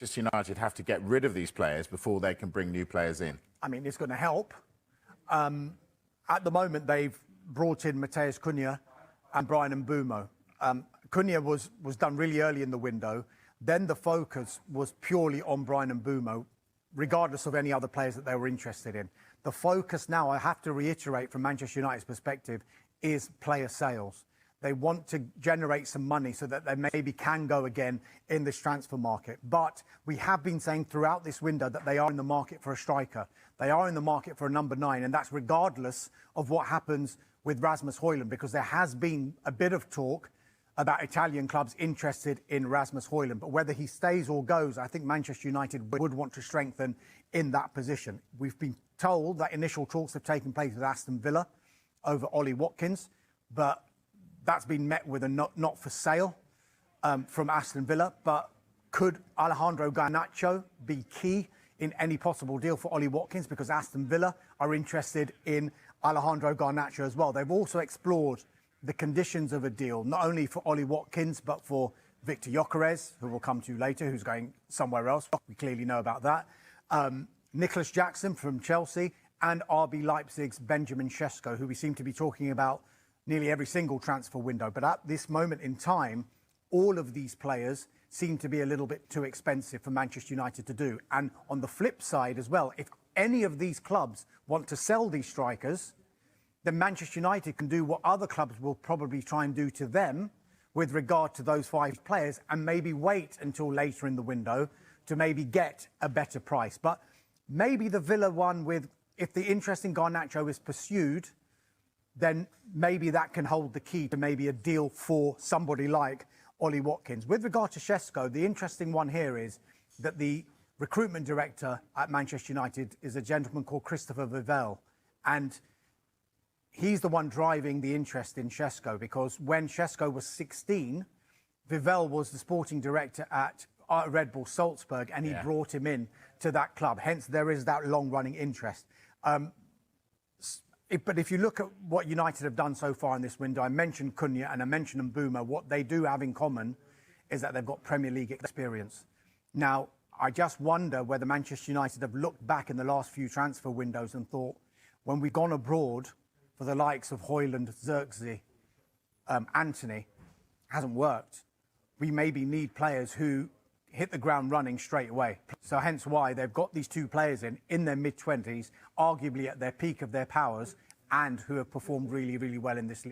Manchester United have to get rid of these players before they can bring new players in? I mean, it's going to help. At the moment, they've brought in Matheus Cunha and Bryan Mbeumo. Cunha was done really early in the window. Then the focus was purely on Bryan Mbeumo, regardless of any other players that they were interested in. The focus now, I have to reiterate from Manchester United's perspective, is player sales. They want to generate some money so that they maybe can go again in this transfer market. But we have been saying throughout this window that they are in the market for a striker. They are in the market for a number 9, and that's regardless of what happens with Rasmus Højlund, because there has been a bit of talk about Italian clubs interested in Rasmus Højlund. But whether he stays or goes, I think Manchester United would want to strengthen in that position. We've been told that initial talks have taken place with Aston Villa over Olie Watkins, but that's been met with a not for sale from Aston Villa. But could Alejandro Garnacho be key in any possible deal for Olie Watkins? Because Aston Villa are interested in Alejandro Garnacho as well. They've also explored the conditions of a deal, not only for Olie Watkins, but for Victor Gyökeres, who we'll come to later, who's going somewhere else. We clearly know about that. Nicholas Jackson from Chelsea, and RB Leipzig's Benjamin Sesko, who we seem to be talking about nearly every single transfer window. But at this moment in time, all of these players seem to be a little bit too expensive for Manchester United to do. And on the flip side as well, if any of these clubs want to sell these strikers, then Manchester United can do what other clubs will probably try and do to them with regard to those 5 players, and maybe wait until later in the window to maybe get a better price. But maybe the Villa one, with if the interest in Garnacho is pursued, then maybe that can hold the key to maybe a deal for somebody like Olie Watkins. With regard to Sesko, the interesting one here is that the recruitment director at Manchester United is a gentleman called Christopher Vivell, and he's the one driving the interest in Sesko, because when Sesko was 16, Vivell was the sporting director at Red Bull Salzburg, and he brought him in to that club. Hence, there is that long-running interest. But if you look at what United have done so far in this window, I mentioned Cunha and I mentioned Mbeumo. What they do have in common is that they've got Premier League experience. Now, I just wonder whether Manchester United have looked back in the last few transfer windows and thought, when we've gone abroad for the likes of Højlund, Xerxes, Antony, hasn't worked. We maybe need players who hit the ground running straight away. So hence why they've got these 2 players in their mid-20s, arguably at their peak of their powers, and who have performed really, really well in this league.